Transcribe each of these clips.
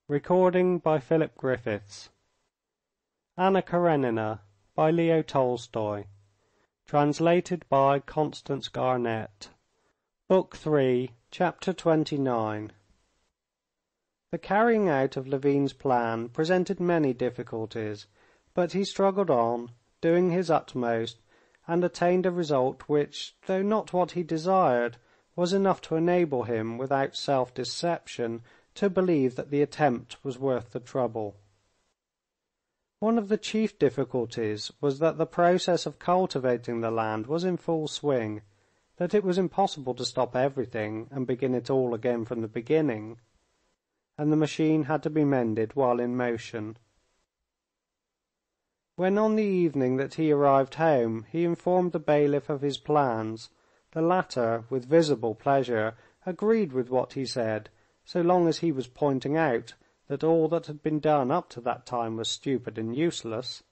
Recording by Philip Griffiths. Anna Karenina by Leo Tolstoy. Translated by Constance Garnett. Book 3, Chapter 29. The carrying out of Levin's plan presented many difficulties, but he struggled on, doing his utmost, and attained a result which, though not what he desired, was enough to enable him, without self-deception, to believe that the attempt was worth the trouble. One of the chief difficulties was that the process of cultivating the land was in full swing, that it was impossible to stop everything and begin it all again from the beginning, and the machine had to be mended while in motion. When on the evening that he arrived home he informed the bailiff of his plans, the latter, with visible pleasure, agreed with what he said, so long as he was pointing out that all that had been done up to that time was stupid and useless.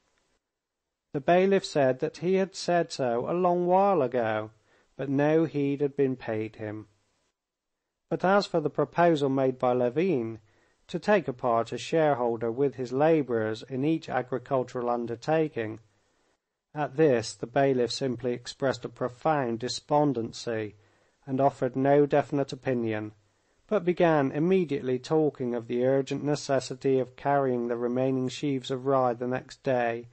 The bailiff said that he had said so a long while ago, but no heed had been paid him. But as for the proposal made by Levin, to take a part as shareholder with his labourers in each agricultural undertaking, at this the bailiff simply expressed a profound despondency and offered no definite opinion, but began immediately talking of the urgent necessity of carrying the remaining sheaves of rye the next day,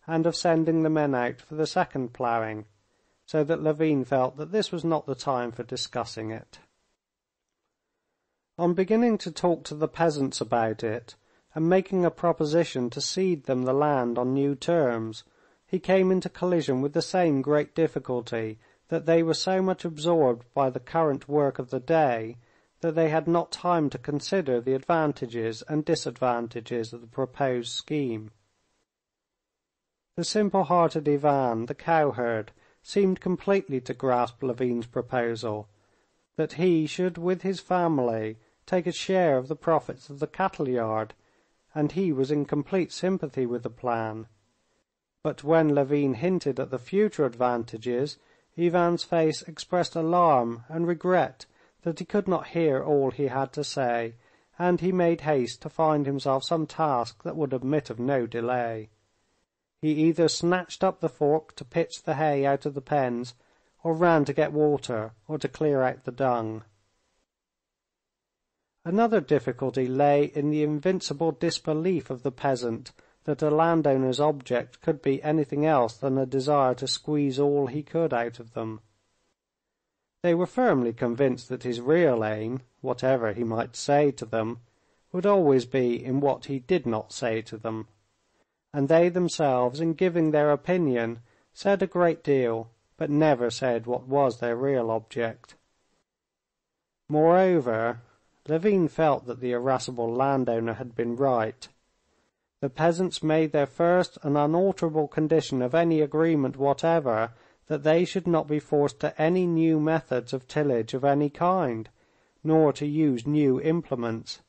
and of sending the men out for the second ploughing, so that Levin felt that this was not the time for discussing it. On beginning to talk to the peasants about it, and making a proposition to cede them the land on new terms, he came into collision with the same great difficulty, that they were so much absorbed by the current work of the day that they had not time to consider the advantages and disadvantages of the proposed scheme. The simple-hearted Ivan, the cowherd, seemed completely to grasp Levin's proposal, that he should with his family take a share of the profits of the cattle yard, and he was in complete sympathy with the plan. But when Levin hinted at the future advantages, Ivan's face expressed alarm and regret that he could not hear all he had to say, and he made haste to find himself some task that would admit of no delay. He either snatched up the fork to pitch the hay out of the pens, or ran to get water or to clear out the dung. Another difficulty lay in the invincible disbelief of the peasant that a landowner's object could be anything else than a desire to squeeze all he could out of them. They were firmly convinced that his real aim, whatever he might say to them, would always be in what he did not say to them, and they themselves, in giving their opinion, said a great deal, but never said what was their real object. Moreover, Levin felt that the irascible landowner had been right. The peasants made their first and unalterable condition of any agreement whatever that they should not be forced to any new methods of tillage of any kind, nor to use new implements.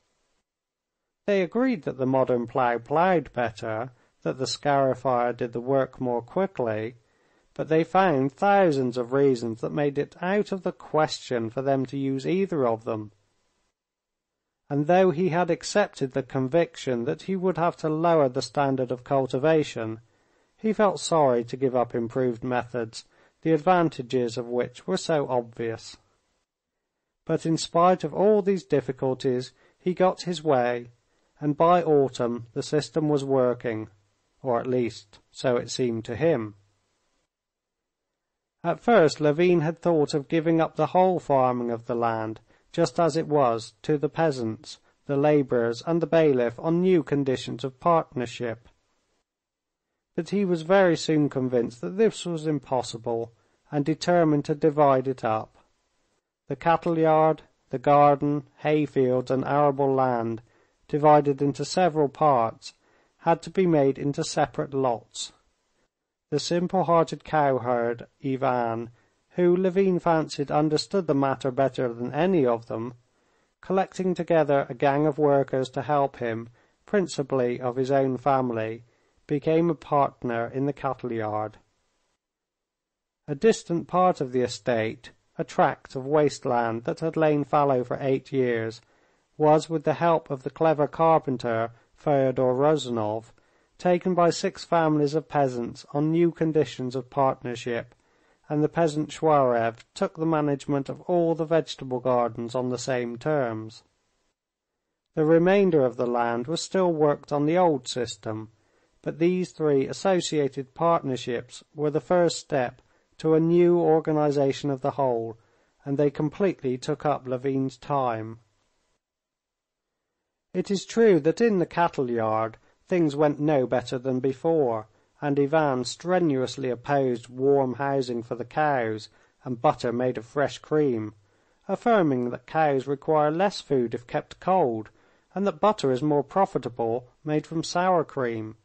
They agreed that the modern plough ploughed better, that the scarifier did the work more quickly, but they found thousands of reasons that made it out of the question for them to use either of them. And though he had accepted the conviction that he would have to lower the standard of cultivation, he felt sorry to give up improved methods, the advantages of which were so obvious. But in spite of all these difficulties, he got his way, and by autumn the system was working, or at least so it seemed to him. At first Levin had thought of giving up the whole farming of the land, just as it was, to the peasants, the labourers, and the bailiff on new conditions of partnership. But he was very soon convinced that this was impossible, and determined to divide it up. The cattle yard, the garden, hayfields, and arable land, divided into several parts, had to be made into separate lots. The simple-hearted cowherd, Ivan, who Levin fancied understood the matter better than any of them, collecting together a gang of workers to help him, principally of his own family, became a partner in the cattle yard. A distant part of the estate, a tract of waste land that had lain fallow for 8 years, was, with the help of the clever carpenter Fyodor Rozanov, taken by 6 families of peasants on new conditions of partnership, and the peasant Shwarev took the management of all the vegetable gardens on the same terms. The remainder of the land was still worked on the old system, but these 3 associated partnerships were the first step to a new organization of the whole, and they completely took up Levin's time. It is true that in the cattle yard things went no better than before, and Ivan strenuously opposed warm housing for the cows and butter made of fresh cream, affirming that cows require less food if kept cold, and that butter is more profitable made from sour cream.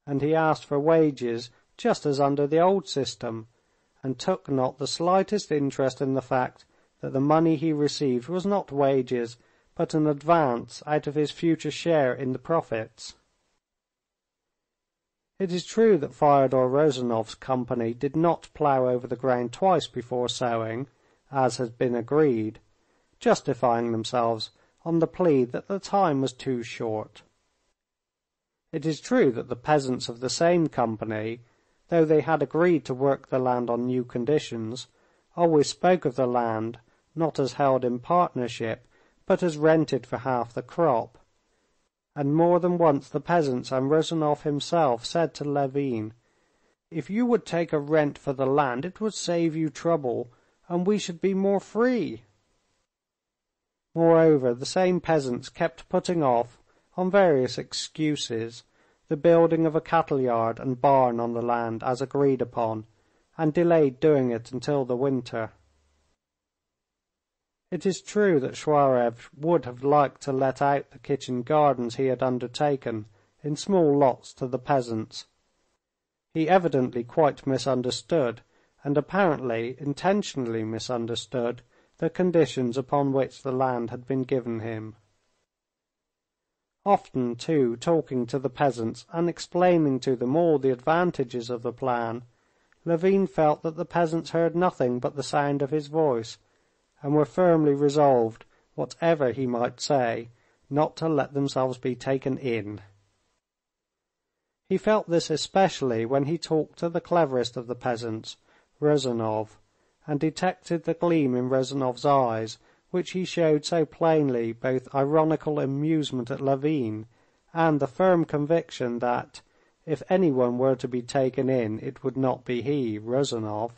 And he asked for wages just as under the old system, and took not the slightest interest in the fact that the money he received was not wages, but an advance out of his future share in the profits. It is true that Fyodor Rozanov's company did not plough over the ground twice before sowing, as had been agreed, justifying themselves on the plea that the time was too short. It is true that the peasants of the same company, though they had agreed to work the land on new conditions, always spoke of the land not as held in partnership, but as rented for half the crop. And more than once the peasants and Rozanov himself said to Levin, "If you would take a rent for the land, it would save you trouble, and we should be more free." Moreover, the same peasants kept putting off, on various excuses, the building of a cattle yard and barn on the land as agreed upon, and delayed doing it until the winter. It is true that Shwarev would have liked to let out the kitchen gardens he had undertaken in small lots to the peasants. He evidently quite misunderstood, and apparently intentionally misunderstood, the conditions upon which the land had been given him. Often, too, talking to the peasants and explaining to them all the advantages of the plan, Levin felt that the peasants heard nothing but the sound of his voice, and were firmly resolved, whatever he might say, not to let themselves be taken in. He felt this especially when he talked to the cleverest of the peasants, Rozanov, and detected the gleam in Rozanov's eyes, which he showed so plainly both ironical amusement at Levin and the firm conviction that, if anyone were to be taken in, it would not be he, Rozanov.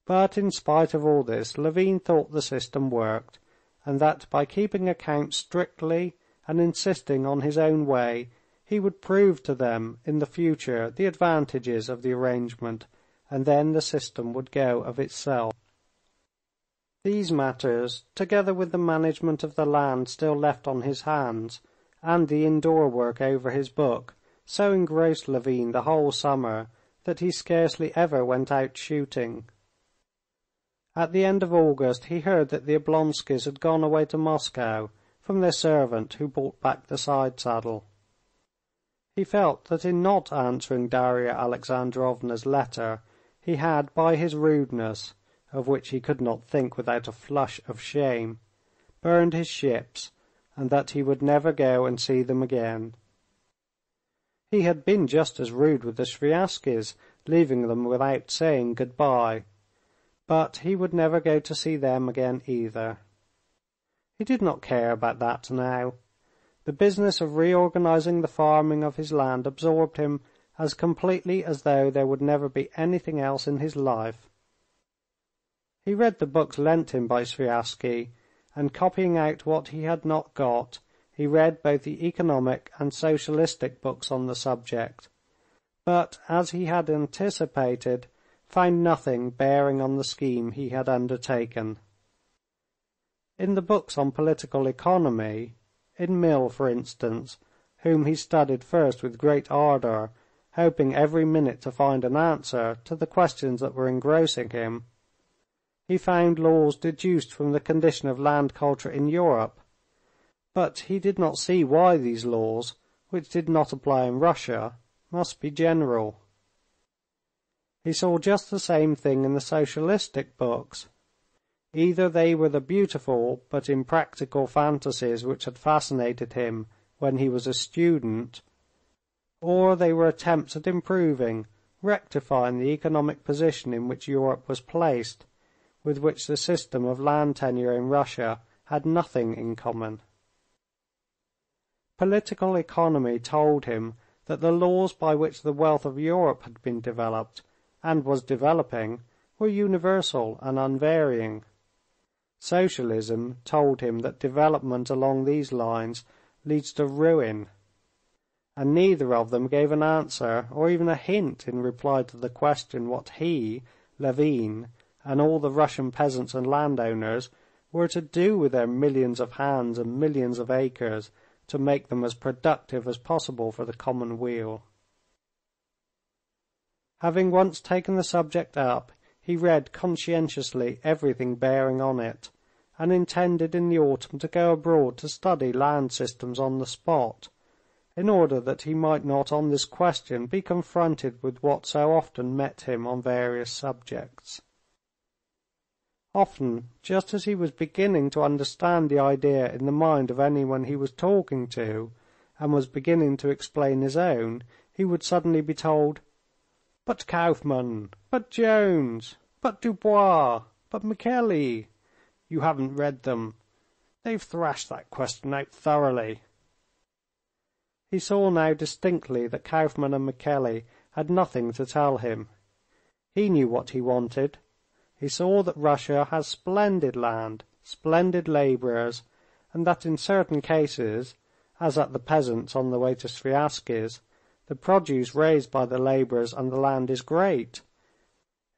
But in spite of all this, Levin thought the system worked, and that by keeping accounts strictly and insisting on his own way, he would prove to them in the future the advantages of the arrangement, and then the system would go of itself. These matters, together with the management of the land still left on his hands, and the indoor work over his book, so engrossed Levin the whole summer that he scarcely ever went out shooting. At the end of August he heard that the Oblonskys had gone away to Moscow from their servant who brought back the side-saddle. He felt that in not answering Darya Alexandrovna's letter he had, by his rudeness, of which he could not think without a flush of shame, burned his ships, and that he would never go and see them again. He had been just as rude with the Sviazhskys, leaving them without saying good-bye, but he would never go to see them again either. He did not care about that now. The business of reorganizing the farming of his land absorbed him as completely as though there would never be anything else in his life. He read the books lent him by Sviazhsky, and copying out what he had not got, he read both the economic and socialistic books on the subject, but, as he had anticipated, found nothing bearing on the scheme he had undertaken. In the books on political economy, in Mill, for instance, whom he studied first with great ardor, hoping every minute to find an answer to the questions that were engrossing him, he found laws deduced from the condition of land culture in Europe, but he did not see why these laws, which did not apply in Russia, must be general. He saw just the same thing in the socialistic books. Either they were the beautiful but impractical fantasies which had fascinated him when he was a student, or they were attempts at improving, rectifying the economic position in which Europe was placed, with which the system of land tenure in Russia had nothing in common. Political economy told him that the laws by which the wealth of Europe had been developed, and was developing, were universal and unvarying. Socialism told him that development along these lines leads to ruin, and neither of them gave an answer or even a hint in reply to the question what he, Levin, and all the Russian peasants and landowners were to do with their millions of hands and millions of acres to make them as productive as possible for the common weal. Having once taken the subject up, he read conscientiously everything bearing on it, and intended in the autumn to go abroad to study land systems on the spot, in order that he might not on this question be confronted with what so often met him on various subjects. Often, just as he was beginning to understand the idea in the mind of anyone he was talking to, and was beginning to explain his own, he would suddenly be told, "But Kaufmann, but Jones, but Dubois, but Micheli, you haven't read them. They've thrashed that question out thoroughly." He saw now distinctly that Kaufmann and Micheli had nothing to tell him. He knew what he wanted. He saw that Russia has splendid land, splendid labourers, and that in certain cases, as at the peasants on the way to Sviazhsky's, the produce raised by the labourers and the land is great.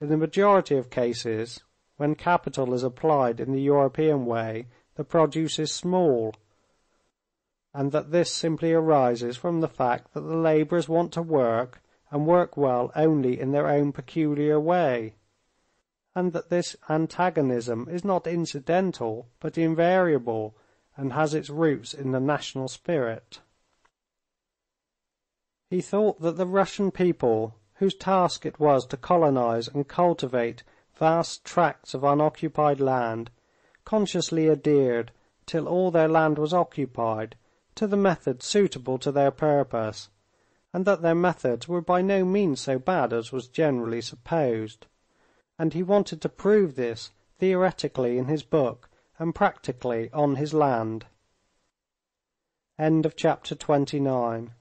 In the majority of cases, when capital is applied in the European way, the produce is small, and that this simply arises from the fact that the labourers want to work and work well only in their own peculiar way, and that this antagonism is not incidental but invariable and has its roots in the national spirit. He thought that the Russian people, whose task it was to colonize and cultivate vast tracts of unoccupied land, consciously adhered, till all their land was occupied, to the methods suitable to their purpose, and that their methods were by no means so bad as was generally supposed, and he wanted to prove this theoretically in his book and practically on his land. Chapter 29